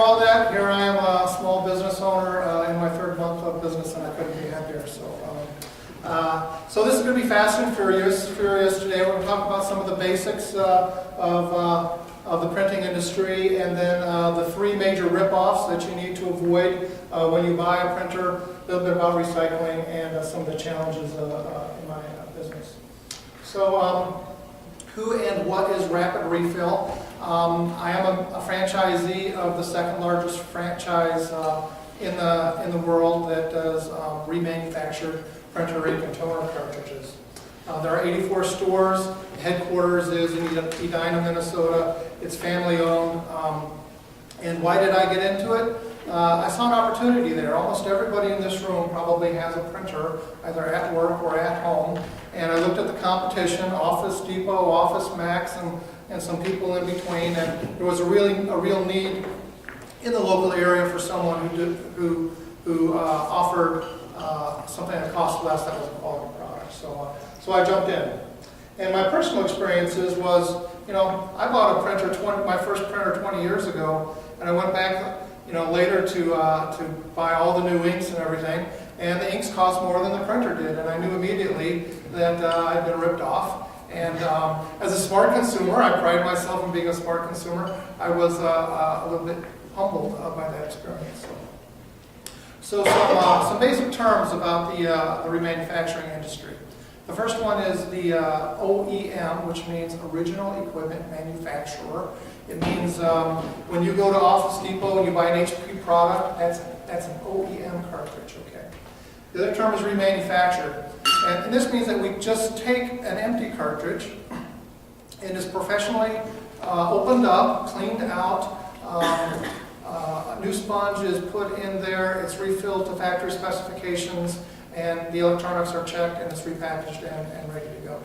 all that, here I am, a small business owner in my third month of business, and I couldn't be happier. So this is going to be fast and furious today. We're going to talk about some of the basics of the printing industry, and then the three major rip-offs that you need to avoid when you buy a printer, a little bit about recycling, and some of the challenges in my business. So who and what is Rapid Refill? I am a franchisee of the second largest franchise in the world that does remanufactured printer ink and toner cartridges. There are 84 stores. The headquarters is in Edina, Minnesota. It's family owned. And why did I get into it? I saw an opportunity there. Almost everybody in this room probably has a printer, either at work or at home. And I looked at the competition, Office Depot, Office Max, and some people in between. And there was a real need in the local area for someone who offered something that cost less, that was a quality product. So I jumped in. And my personal experiences was, I bought a printer, my first printer 20 years ago, and I went back, later to buy all the new inks and everything, and the inks cost more than the printer did, and I knew immediately that I'd been ripped off. And as a smart consumer, I pride myself in being a smart consumer. I was a little bit humbled by that experience. So some basic terms about the remanufacturing industry. The first one is the OEM, which means Original Equipment Manufacturer. It means when you go to Office Depot and you buy an HP product, that's an OEM cartridge, okay? The other term is remanufactured. And this means that we just take an empty cartridge and is professionally opened up, cleaned out, a new sponge is put in there, it's refilled to factory specifications, and the electronics are checked, and it's repackaged and ready to go.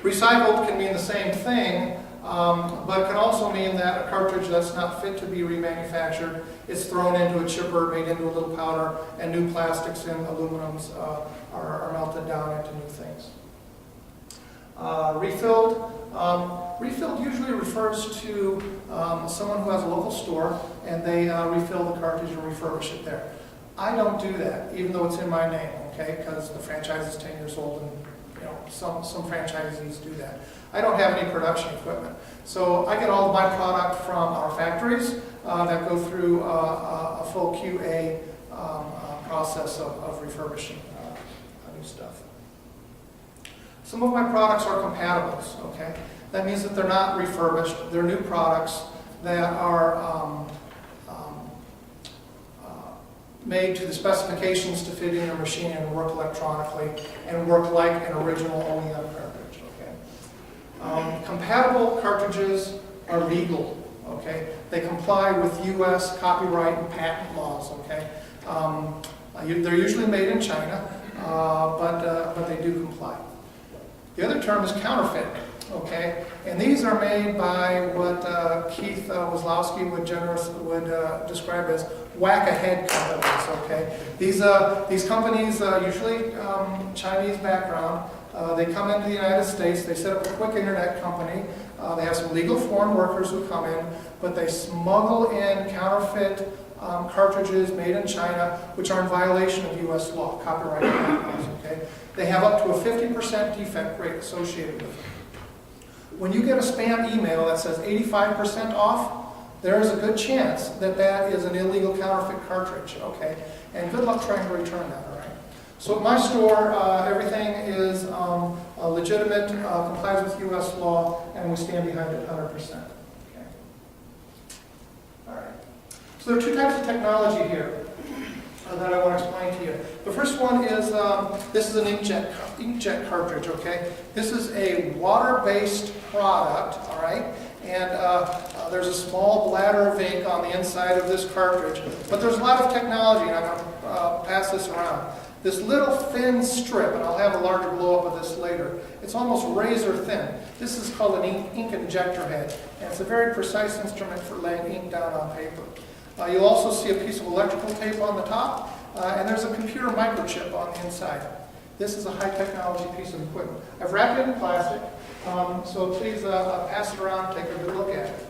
Recycled can mean the same thing, but it can also mean that a cartridge that's not fit to be remanufactured is thrown into a chipper, made into a little powder, and new plastics and aluminums are melted down into new things. Refilled usually refers to someone who has a local store and they refill the cartridge and refurbish it there. I don't do that, even though it's in my name, okay? Because the franchise is 10 years old, and some franchisees do that. I don't have any production equipment, so I get all of my product from our factories that go through a full QA process of refurbishing new stuff. Some of my products are compatibles, okay? That means that they're not refurbished. They're new products that are made to the specifications to fit in your machine and work electronically and work like an original OEM cartridge, okay? Compatible cartridges are legal, okay? They comply with U.S. copyright and patent laws, okay? They're usually made in China, but they do comply. The other term is counterfeit, okay? And these are made by what Keith Wazlowski would describe as whack-ahead companies, okay? These companies, usually Chinese background, they come into the United States, they set up a quick internet company, they have some legal foreign workers who come in, but they smuggle in counterfeit cartridges made in China, which are in violation of U.S. law, copyright laws, okay? They have up to a 50% defect rate associated with them. When you get a spam email that says 85% off, there is a good chance that that is an illegal counterfeit cartridge, okay? And good luck trying to return that, all right? So at my store, everything is legitimate, complies with U.S. law, and we stand behind it 100%, okay? All right. So there are two types of technology here that I want to explain to you. The first one is, this is an inkjet cartridge, okay? This is a water-based product, all right? And there's a small bladder of ink on the inside of this cartridge. But there's a lot of technology, and I'm going to pass this around. This little thin strip, and I'll have a larger blow-up of this later, it's almost razor thin. This is called an ink injector head, and it's a very precise instrument for laying ink down on paper. You'll also see a piece of electrical tape on the top, and there's a computer microchip on the inside. This is a high-technology piece of equipment. I've wrapped it in plastic, so please pass it around and take a good look at it.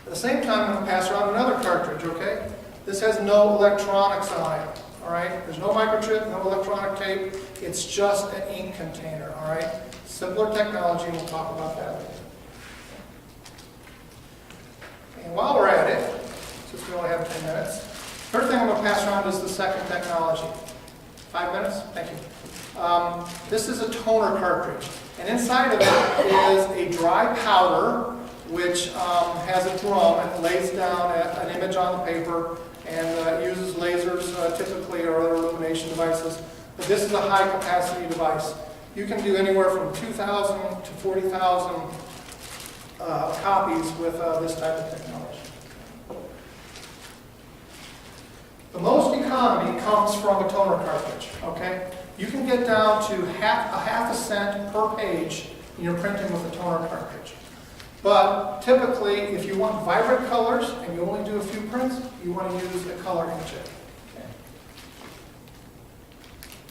At the same time, I'm going to pass around another cartridge, okay? This has no electronics on it, all right? There's no microchip, no electronic tape. It's just an ink container, all right? Simpler technology, and we'll talk about that later. And while we're at it, since we only have 10 minutes, first thing I'm going to pass around is the second technology. 5 minutes? Thank you. This is a toner cartridge, and inside of it is a dry powder which has a drum and lays down an image on the paper and uses lasers typically or other illumination devices. But this is a high capacity device. You can do anywhere from 2,000 to 40,000 copies with this type of technology. The most economy comes from a toner cartridge, okay? You can get down to half a cent per page in your printing with a toner cartridge. But typically, if you want vibrant colors and you only do a few prints, you want to use a color inkjet.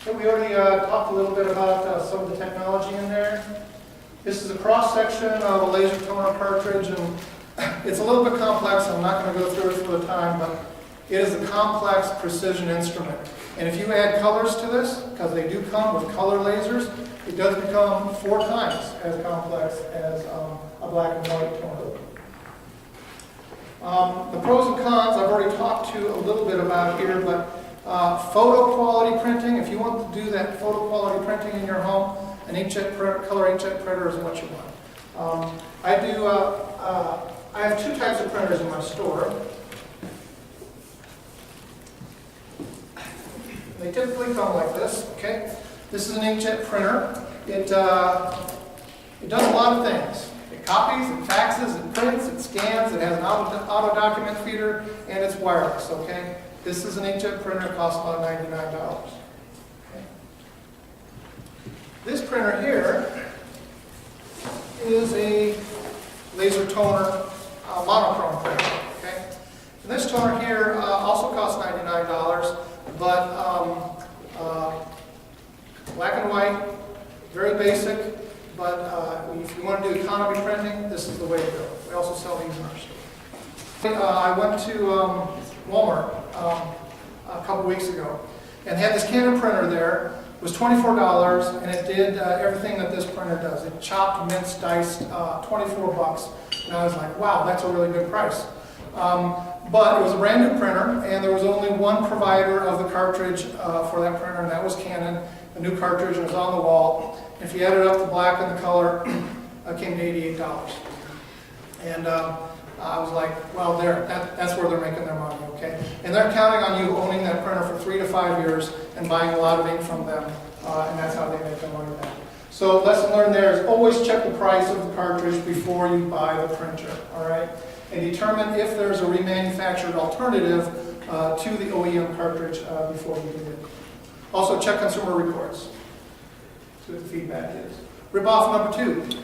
Okay, we already talked a little bit about some of the technology in there. This is a cross-section of a laser toner cartridge, and it's a little bit complex. I'm not going to go through it for the time, but it is a complex precision instrument. And if you add colors to this, because they do come with color lasers, it does become 4 times as complex as a black and white toner. The pros and cons I've already talked to a little bit about here, but photo quality printing, if you want to do that photo quality printing in your home, an inkjet printer, color inkjet printer is what you want. I have 2 types of printers in my store. They typically come like this, okay? This is an inkjet printer. It does a lot of things. It copies, it faxes, it prints, it scans, it has an auto document feeder, and it's wireless, okay? This is an inkjet printer. It costs about $99. Okay. This printer here is a laser toner monochrome printer, okay? And this toner here also costs $99, but black and white, very basic, but if you want to do economy printing, this is the way to go. We also sell these in our store. I went to Walmart a couple weeks ago and had this Canon printer there. It was $24, and it did everything that this printer does. It chopped, minced, diced, $24. And I was like, wow, that's a really good price. But it was a brand new printer, and there was only one provider of the cartridge for that printer, and that was Canon. The new cartridge was on the wall. If you added up the black and the color, it came to $88. And I was like, well, that's where they're making their money, okay? And they're counting on you owning that printer for 3 to 5 years and buying a lot of ink from them, and that's how they make their money back. So lesson learned there is always check the price of the cartridge before you buy the printer, all right? And determine if there's a remanufactured alternative to the OEM cartridge before you do it. Also check consumer reports. See what the feedback is. Rip off number 2.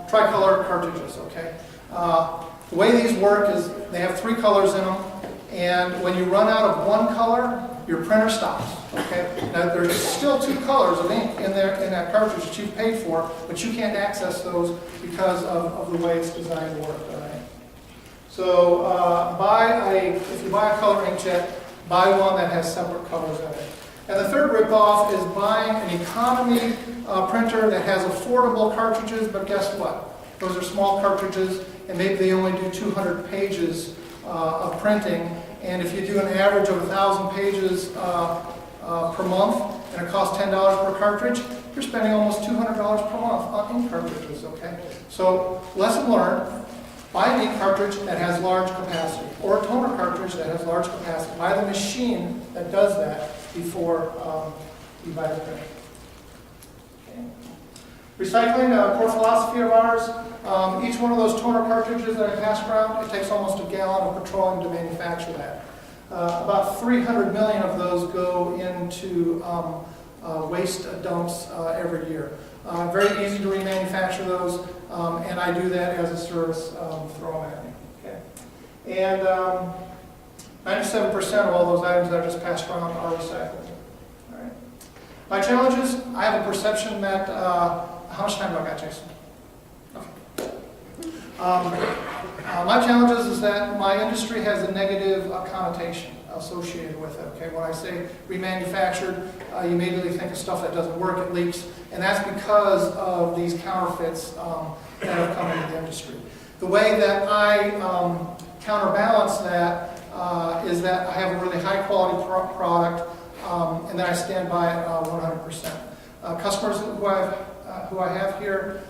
Tricolor cartridges, okay? The way these work is they have 3 colors in them, and when you run out of one color, your printer stops, okay? Now there's still 2 colors of ink in that cartridge that you've paid for, but you can't access those because of the way it's designed to work, all right? So if you buy a color inkjet, buy one that has separate colors in it. And the third ripoff is buying an economy printer that has affordable cartridges, but guess what? Those are small cartridges, and maybe they only do 200 pages of printing. And if you do an average of 1,000 pages per month, and it costs $10 per cartridge, you're spending almost $200 per month on ink cartridges, okay? So, lesson learned, buy an ink cartridge that has large capacity, or a toner cartridge that has large capacity. Buy the machine that does that before you buy the printer. Okay. Recycling, a core philosophy of ours. Each one of those toner cartridges that I passed around, it takes almost a gallon of petroleum to manufacture that. About 300 million of those go into waste dumps every year. Very easy to remanufacture those, and I do that as a service, throw them at me. Okay. And 97% of all those items that I just passed around are recyclable. All right. My challenges, I have a perception that, how much time do I got, Jason? Okay. My challenge is that my industry has a negative connotation associated with it. Okay, when I say remanufactured, you immediately think of stuff that doesn't work, it leaks, and that's because of these counterfeits that have come into the industry. The way that I counterbalance that is that I have a really high quality product, and then I stand by it 100%. Customers who I have here,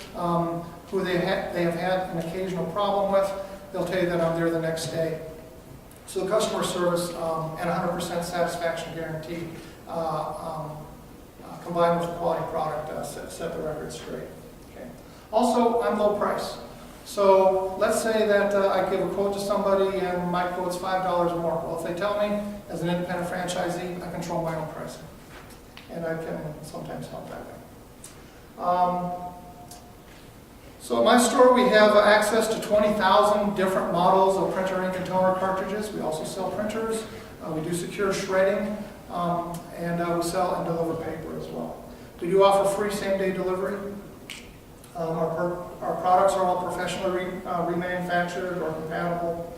who they have had an occasional problem with, they'll tell you that I'm there the next day. So the customer service and 100% satisfaction guarantee combined with the quality product set the record straight. Okay. Also, I'm low price. So let's say that I give a quote to somebody and my quote's $5 more. Well, if they tell me, as an independent franchisee, I control my own pricing. And I can sometimes help that way. So at my store we have access to 20,000 different models of printer ink and toner cartridges. We also sell printers. We do secure shredding, and we sell and deliver paper as well. We do offer free same-day delivery. Our products are all professionally remanufactured or compatible.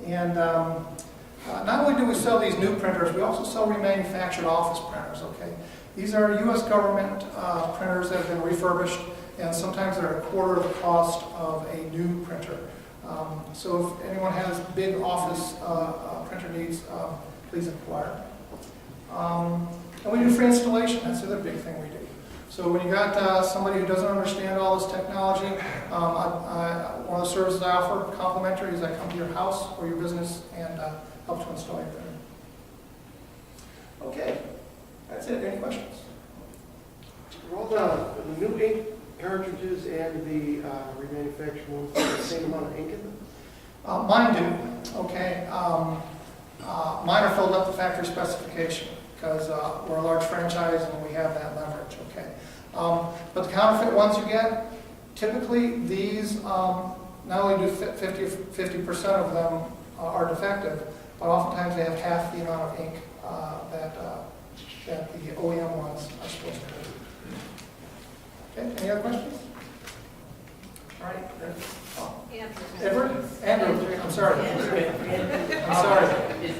And not only do we sell these new printers, we also sell remanufactured office printers. Okay, these are U.S. government printers that have been refurbished, and sometimes they're a quarter of the cost of a new printer. So if anyone has big office printer needs, please inquire. And we do free installation. That's the other big thing we do. So when you got somebody who doesn't understand all this technology, one of the services I offer, complimentary, is I come to your house or your business and help to install your printer. Okay, that's it. Any questions? Are all the new ink cartridges and the remanufactured ones have the same amount of ink in them? Mine do. Okay. Mine are filled up to factory specification because we're a large franchise and we have that leverage. Okay. But the counterfeit ones you get, typically these not only do 50% of them are defective, but oftentimes they have half the amount of ink that the OEM ones are supposed to have. Okay, any other questions? All right. Edward? Andrew, I'm sorry. I'm sorry.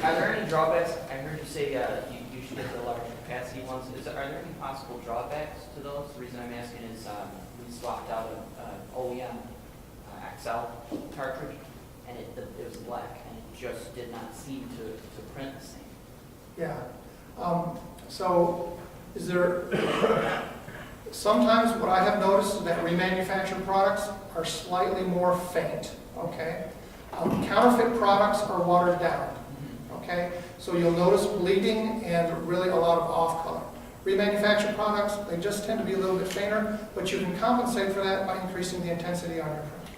Are there any drawbacks? I heard you say you should get the large capacity ones. Are there any possible drawbacks to those? The reason I'm asking is we swapped out an OEM XL cartridge, and it was black, and it just did not seem to print the same. Yeah. So is there... Sometimes what I have noticed is that remanufactured products are slightly more faint, okay? Counterfeit products are watered down, okay? So you'll notice bleeding and really a lot of off color. Remanufactured products, they just tend to be a little bit fainter, but you can compensate for that by increasing the intensity on your print.